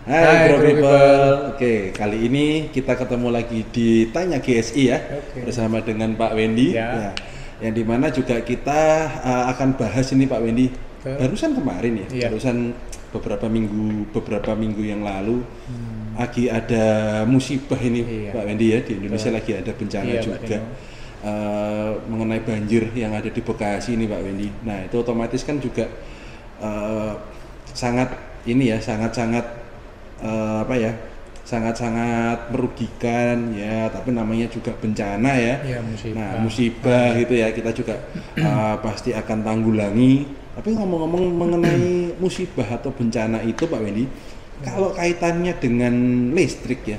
Hai Bro People. Oke, kali ini kita ketemu lagi di Tanya GSI ya, bersama dengan Pak Wendy. Ya. Ya, yang dimana juga kita akan bahas ini Pak Wendy. Barusan kemarin ya, Iya. barusan beberapa minggu yang lalu lagi ada musibah ini Iya. Pak Wendy ya, di Indonesia lagi ada bencana Iya, Pak juga. Dino. Mengenai banjir yang ada di Bekasi ini Pak Wendy. Nah itu otomatis kan juga sangat ini ya, sangat-sangat sangat-sangat merugikan ya, tapi namanya juga bencana ya. Iya, musibah. Nah musibah gitu ya, kita juga pasti akan tanggulangi. Tapi ngomong-ngomong mengenai musibah atau bencana itu Pak Wendy, kalau kaitannya dengan listrik ya,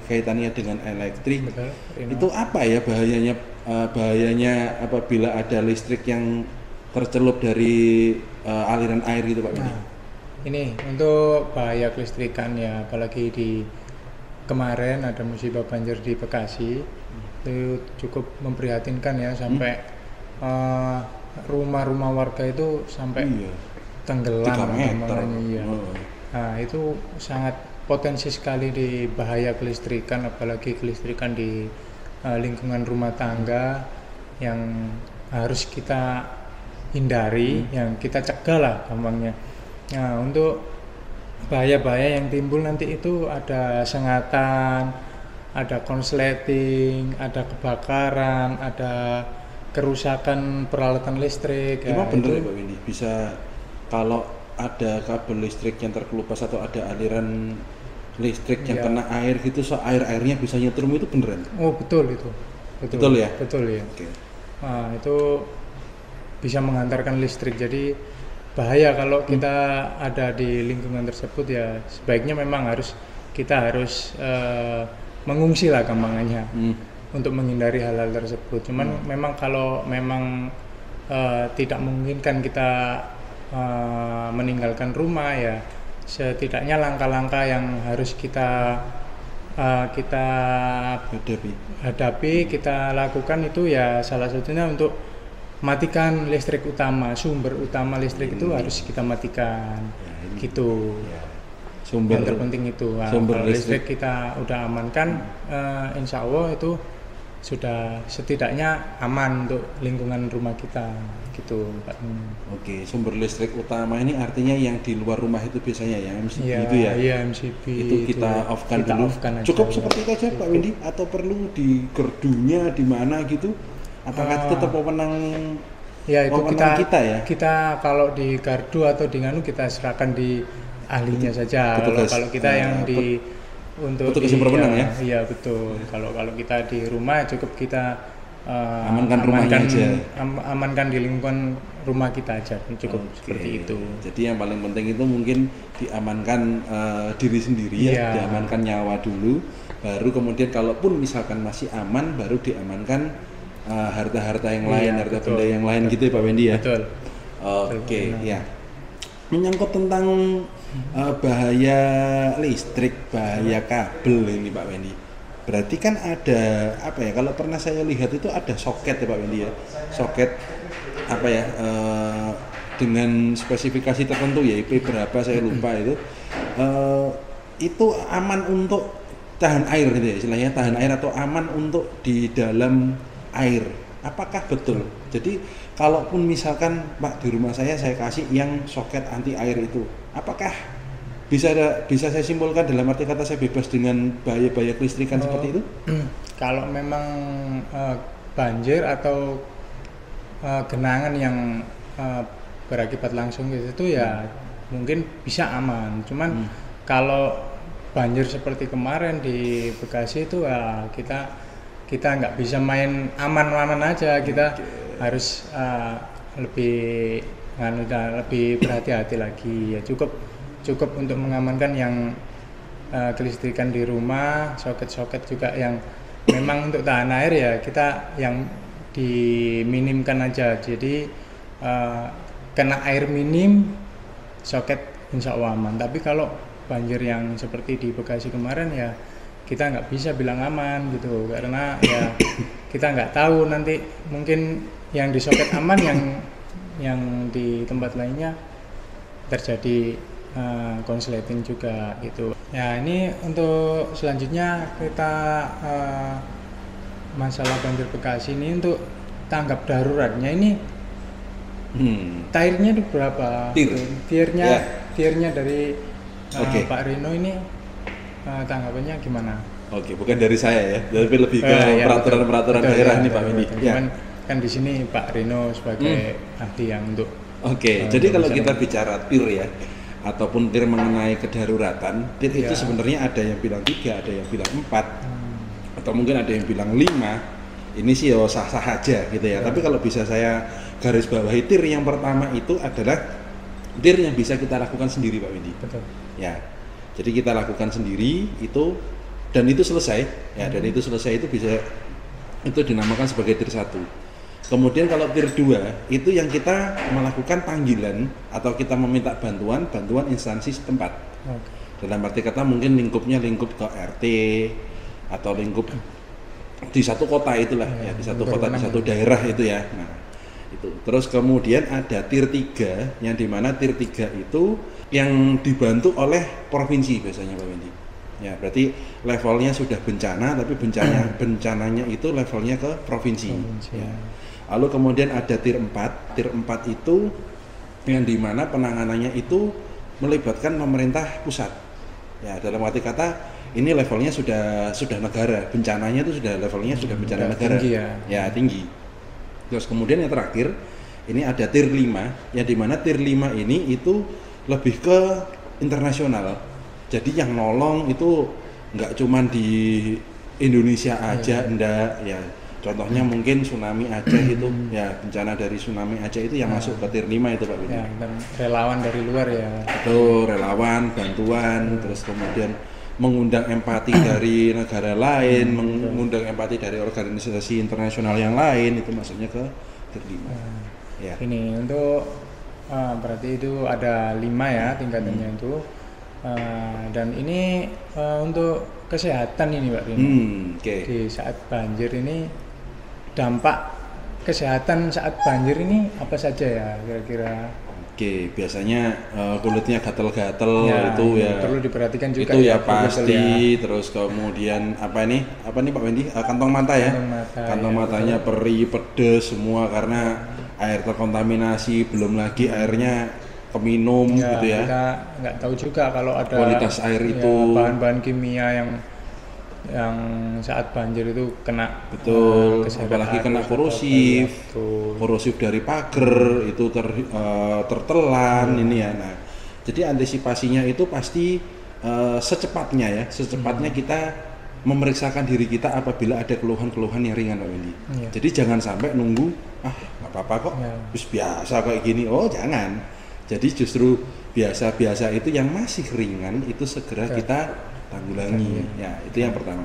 kaitannya dengan elektrik, Betul, itu apa ya bahayanya apabila ada listrik yang tercelup dari aliran air gitu Pak Wendy? Nah, ini untuk bahaya kelistrikan ya, apalagi di kemarin ada musibah banjir di Bekasi, itu cukup memprihatinkan ya, sampai rumah-rumah warga itu sampai tenggelam 3 meter. iya. Nah, itu sangat potensi sekali di bahaya kelistrikan, apalagi kelistrikan di lingkungan rumah tangga yang harus kita hindari, yang kita cegah lah gampangnya. Nah, untuk bahaya-bahaya yang timbul nanti itu ada sengatan, ada konsleting, ada kebakaran, ada kerusakan peralatan listrik. Emang Ya, bener itu ya Pak Windy, bisa kalau ada kabel listrik yang terkelupas atau ada aliran listrik yang Ya. kena air gitu, airnya bisa nyetrum, itu beneran? Oh, betul itu. Betul ya? Betul ya. Oke. Nah, itu bisa menghantarkan listrik. Jadi bahaya kalau kita ada di lingkungan tersebut ya, sebaiknya memang kita harus mengungsi lah gampangannya untuk menghindari hal-hal tersebut. Cuman memang kalau memang tidak memungkinkan kita meninggalkan rumah ya, setidaknya langkah-langkah yang harus kita hadapi, kita lakukan itu ya, salah satunya untuk matikan listrik utama, sumber utama listrik itu harus kita matikan, gitu. Sumber Yang terpenting itu. Nah, sumber kalau listrik kita udah amankan, insya Allah itu sudah setidaknya aman untuk lingkungan rumah kita, gitu Pak. Oke, sumber listrik utama ini artinya yang di luar rumah itu biasanya ya, MCB itu ya? Iya, MCB Itu kita off-kan kita dulu. off-kan aja. Cukup seperti itu aja Pak Windy, atau perlu di gerdunya di mana gitu? Apakah itu tetap wewenang ya, itu kita ya? Kita kalau di gardu atau di nganu kita serahkan di ahlinya saja. Kalau kita yang untuk petugas yang berwenang ya? Iya, betul. Kalau kita di rumah cukup kita amankan rumahnya aja. Amankan di lingkungan rumah kita aja, cukup. Seperti itu. Jadi yang paling penting itu mungkin diamankan diri sendiri ya, diamankan nyawa dulu, baru kemudian kalaupun misalkan masih aman, baru diamankan harta-harta yang lain, harta benda yang lain gitu ya Pak Wendy ya. Betul. Oke, ya. Menyangkut tentang bahaya listrik, bahaya kabel ini Pak Wendy. Berarti kan ada apa ya? Kalau pernah saya lihat itu ada soket ya Pak Wendy ya. Soket apa ya? Dengan spesifikasi tertentu ya, IP berapa saya lupa itu. Itu aman untuk tahan air gitu ya, istilahnya tahan air atau aman untuk di dalam air. Apakah betul? Jadi kalaupun misalkan Pak di rumah saya kasih yang soket anti air itu, apakah bisa saya simpulkan dalam arti kata saya bebas dengan bahaya-bahaya kelistrikan seperti itu? Kalau memang banjir atau genangan yang berakibat langsung gitu ya mungkin bisa aman. Cuman kalau banjir seperti kemarin di Bekasi itu ya kita nggak bisa main aman-aman aja, kita harus lebih berhati-hati lagi ya. Cukup untuk mengamankan yang kelistrikan di rumah, soket-soket juga yang memang untuk tahan air ya kita yang diminimkan aja. Jadi kena air minim, soket insya Allah aman. Tapi kalau banjir yang seperti di Bekasi kemarin ya kita nggak bisa bilang aman gitu, karena ya kita nggak tahu nanti mungkin yang di soket aman, yang di tempat lainnya terjadi konsleting juga gitu. Ya ini untuk selanjutnya kita masalah banjir Bekasi ini untuk tanggap daruratnya ini tiernya itu berapa? Tiernya Ya. tiernya dari Oke. Pak Rino ini tanggapannya gimana? Oke, bukan dari saya ya, tapi lebih ke Ya, peraturan-peraturan betul, daerah ya, nih Pak betul, Wendy. betul. Ya. Cuman kan di sini Pak Rino sebagai ahli yang untuk Oke, jadi kalau bisa kita bicara TIR ya, ataupun TIR mengenai kedaruratan, TIR itu Ya. sebenarnya ada yang bilang 3, ada yang bilang 4, atau mungkin ada yang bilang 5. Ini sih ya sah-sah aja gitu ya. Tapi kalau bisa saya garis bawahi, TIR yang pertama itu adalah TIR yang bisa kita lakukan sendiri Pak Wendy. betul. Ya, jadi kita lakukan sendiri itu, dan itu selesai ya, dan itu selesai itu bisa, itu dinamakan sebagai TIR 1. Kemudian kalau TIR 2 itu yang kita melakukan panggilan atau kita meminta bantuan instansi setempat. Oke. Dalam arti kata mungkin lingkup ke RT atau lingkup di satu kota itulah ya, di satu kota, di satu daerah itu ya. Nah, itu. Terus kemudian ada TIR 3 yang dimana TIR 3 itu yang dibantu oleh provinsi biasanya Pak Wendy. Ya, berarti levelnya sudah bencana, tapi bencananya itu levelnya ke provinsi. Ya. Lalu kemudian ada TIR 4. TIR 4 itu yang dimana penanganannya itu melibatkan pemerintah pusat. Ya, dalam arti kata ini levelnya sudah negara, bencananya itu sudah levelnya sudah bencana negara. Tinggi ya. Ya, tinggi. Terus kemudian yang terakhir ini ada TIR 5 yang dimana TIR 5 ini itu lebih ke internasional. Jadi yang nolong itu nggak cuman di Indonesia aja, enggak ya. Contohnya mungkin tsunami Aceh itu ya, bencana dari tsunami Aceh itu yang masuk ke TIR 5 itu Pak Windy. Ya, dan relawan dari luar ya. Itu relawan, bantuan, terus kemudian mengundang empati dari negara lain, mengundang empati dari organisasi internasional yang lain, itu maksudnya ke TIR 5. Ya. Ini untuk berarti itu ada 5 ya tingkatannya itu. Dan ini untuk kesehatan ini Pak Rino. Oke. Di saat banjir ini dampak kesehatan saat banjir ini apa saja ya kira-kira? Oke, biasanya kulitnya gatel-gatel Ya, itu ya perlu diperhatikan juga itu ya betul pasti. ya. Terus kemudian apa nih Pak Wendy? Kantong mata ya. Kantong ya, matanya perih, pedes semua karena air terkontaminasi, belum lagi airnya keminum Ya, gitu ya. kita nggak tahu juga kalau ada Kualitas air ya, itu. bahan-bahan kimia yang saat banjir itu kena Betul, kesehatan apalagi kena arus korosif, atau apa, ya, korosif dari pagar itu tertelan ini ya. Nah, jadi antisipasinya itu pasti secepatnya kita memeriksakan diri kita apabila ada keluhan-keluhan yang ringan Pak Wendy. Iya. Jadi jangan sampai nunggu nggak apa-apa kok, Ya. terus biasa kayak gini. Oh jangan. Jadi justru biasa-biasa itu yang masih ringan itu segera kita tanggulangi. Ya, itu yang pertama.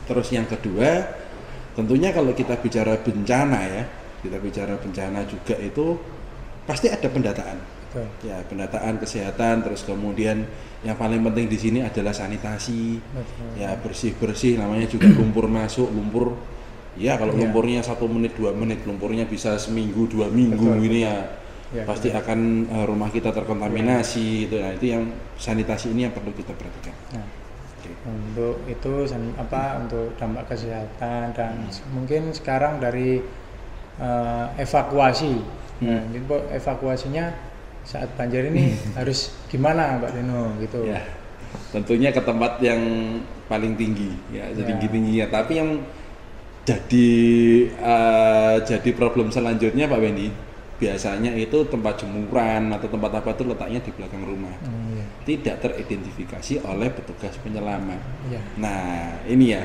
Terus yang kedua, tentunya kalau kita bicara bencana ya, kita bicara bencana juga itu pasti ada pendataan. Betul. Ya, pendataan kesehatan, terus kemudian yang paling penting di sini adalah sanitasi. Betul. Ya, bersih-bersih, namanya juga lumpur masuk, lumpur. Ya, kalau Ya. lumpurnya 1 menit, 2 menit, lumpurnya bisa seminggu, 2 minggu Betul, ini betul. ya. Ya, Pasti betul. akan rumah kita terkontaminasi itu. Nah, itu yang sanitasi ini yang perlu kita perhatikan. Nah, Oke. untuk itu untuk dampak kesehatan dan mungkin sekarang dari evakuasi. Nah, gitu, evakuasinya saat banjir ini harus gimana Pak Rino gitu. Ya, tentunya ke tempat yang paling tinggi, ya setinggi-tingginya. Tapi yang jadi problem selanjutnya Pak Wendy, biasanya itu tempat jemuran atau tempat apa itu letaknya di belakang rumah, Iya. tidak teridentifikasi oleh petugas penyelamat. Iya. Nah ini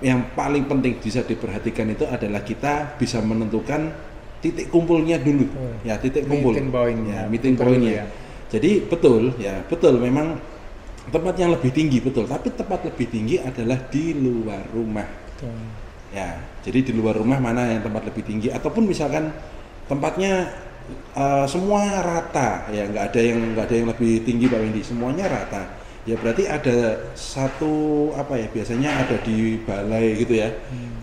yang paling penting bisa diperhatikan itu adalah kita bisa menentukan titik kumpulnya dulu. Ya, titik kumpul. Meeting point-nya. Ya, meeting Perlu point-nya. ya. Jadi betul memang tempat yang lebih tinggi betul, tapi tempat lebih tinggi adalah di luar rumah. Betul. Ya, jadi di luar rumah mana yang tempat lebih tinggi, ataupun misalkan tempatnya semua rata, ya nggak ada yang lebih tinggi Pak Wendy, semuanya rata. Ya berarti ada satu biasanya ada di balai gitu ya,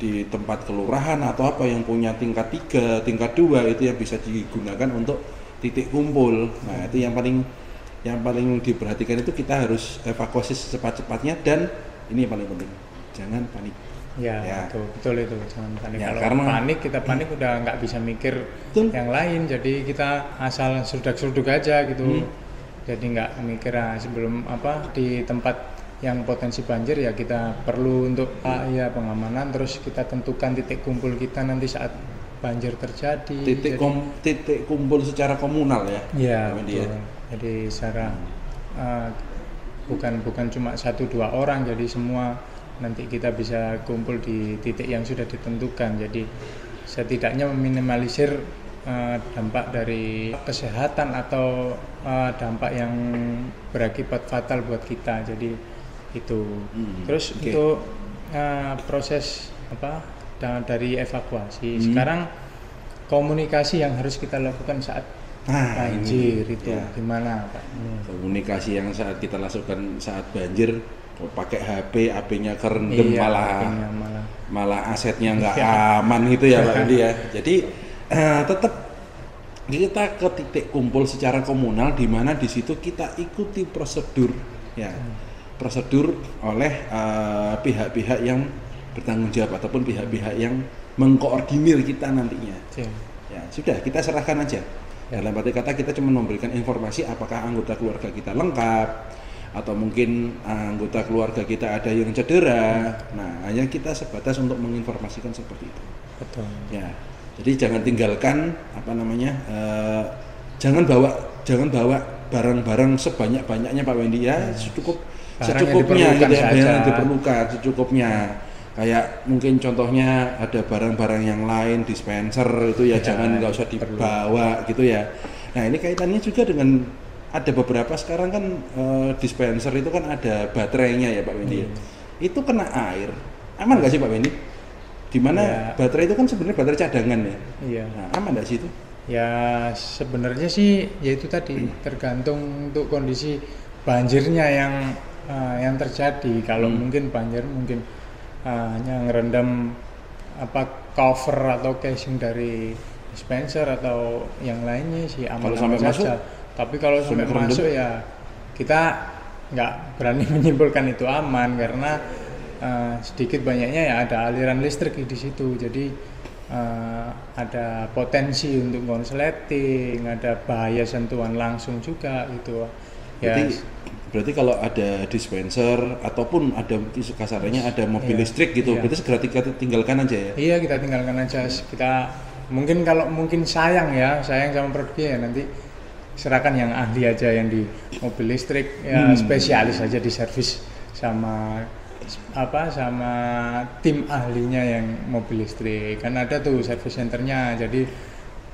di tempat kelurahan atau apa yang punya tingkat 3, tingkat 2 itu yang bisa digunakan untuk titik kumpul. Nah, itu yang paling diperhatikan itu kita harus evakuasi secepat-cepatnya, dan ini yang paling penting, jangan panik. Ya. Betul itu, jangan panik. Ya, kalau karena kita panik udah nggak bisa mikir betul. yang lain, jadi kita asal seruduk-seruduk aja gitu. Jadi nggak mikir sebelum di tempat yang potensi banjir, ya kita perlu untuk pengamanan, terus kita tentukan titik kumpul kita nanti saat banjir terjadi. Titik kumpul secara komunal ya. Iya, betul. Jadi secara bukan cuma 1-2 orang, jadi semua nanti kita bisa kumpul di titik yang sudah ditentukan. Jadi setidaknya meminimalisir dampak dari kesehatan atau dampak yang berakibat fatal buat kita. Jadi itu. Terus untuk proses dari evakuasi, sekarang komunikasi yang harus kita lakukan saat banjir itu gimana, Pak? Komunikasi yang saat kita lakukan saat banjir, pakai HP-nya kerendam, malah asetnya nggak aman gitu ya Pak Edi ya. Jadi tetap kita ke titik kumpul secara komunal, di mana di situ kita ikuti prosedur prosedur oleh pihak-pihak yang bertanggung jawab ataupun pihak-pihak yang mengkoordinir kita nantinya. Ya sudah, kita serahkan aja. Dalam arti kata kita cuma memberikan informasi apakah anggota keluarga kita lengkap, atau mungkin anggota keluarga kita ada yang cedera. Nah, hanya kita sebatas untuk menginformasikan seperti itu. Betul. Ya, jadi jangan tinggalkan jangan bawa barang-barang sebanyak-banyaknya Pak Wendy ya, secukupnya gitu ya, yang diperlukan secukupnya. Kayak mungkin contohnya ada barang-barang yang lain, dispenser itu jangan, nggak usah dibawa gitu ya. Nah, ini kaitannya juga dengan ada beberapa sekarang kan dispenser itu kan ada baterainya ya Pak Wendy. Itu kena air, aman nggak sih Pak Wendy? Dimana baterai itu kan sebenarnya baterai cadangan ya. Nah, aman nggak sih itu? Ya sebenarnya sih ya itu tadi, tergantung untuk kondisi banjirnya yang terjadi. Kalau mungkin banjir hanya ngerendam cover atau casing dari dispenser atau yang lainnya sih aman-aman saja. Tapi kalau sampai masuk ya kita nggak berani menyimpulkan itu aman, karena sedikit banyaknya ya ada aliran listrik di situ. Jadi ada potensi untuk konsleting, ada bahaya sentuhan langsung juga gitu. Berarti kalau ada dispenser ataupun ada kasarnya ada mobil listrik gitu, berarti segera kita tinggalkan aja ya? Iya, kita tinggalkan aja. Kita kalau sayang sama produknya ya nanti serahkan yang ahli aja, yang di mobil listrik spesialis aja di servis sama tim ahlinya yang mobil listrik. Kan ada tuh service centernya, jadi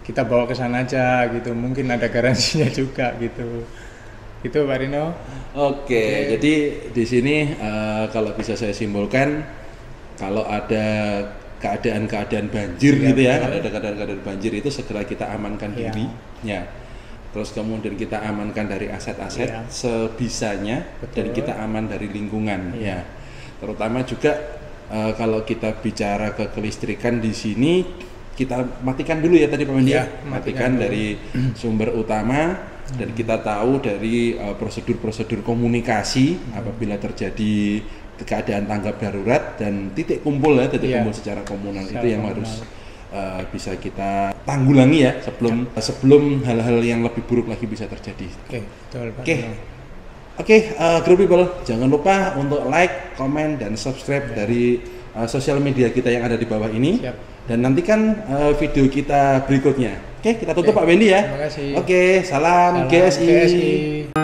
kita bawa ke sana aja gitu. Mungkin ada garansinya juga gitu. Itu Pak Rino. Oke. Jadi di sini kalau bisa saya simpulkan, kalau ada keadaan banjir gitu ya, ada keadaan banjir itu segera kita amankan diri, terus kemudian kita amankan dari aset-aset sebisanya, dan kita aman dari lingkungan, terutama juga kalau kita bicara ke kelistrikan di sini, kita matikan dulu ya tadi Pak Wendy, matikan dari sumber utama. Dan kita tahu dari prosedur-prosedur komunikasi apabila terjadi keadaan tanggap darurat dan titik kumpul kumpul secara komunal itu yang harus bisa kita tanggulangi ya sebelum hal-hal yang lebih buruk lagi bisa terjadi. Oke, group people, jangan lupa untuk like, comment, dan subscribe dari sosial media kita yang ada di bawah ini. Dan nantikan video kita berikutnya. Oke, kita tutup Pak Wendy ya. Terima kasih. Oke, salam GSI.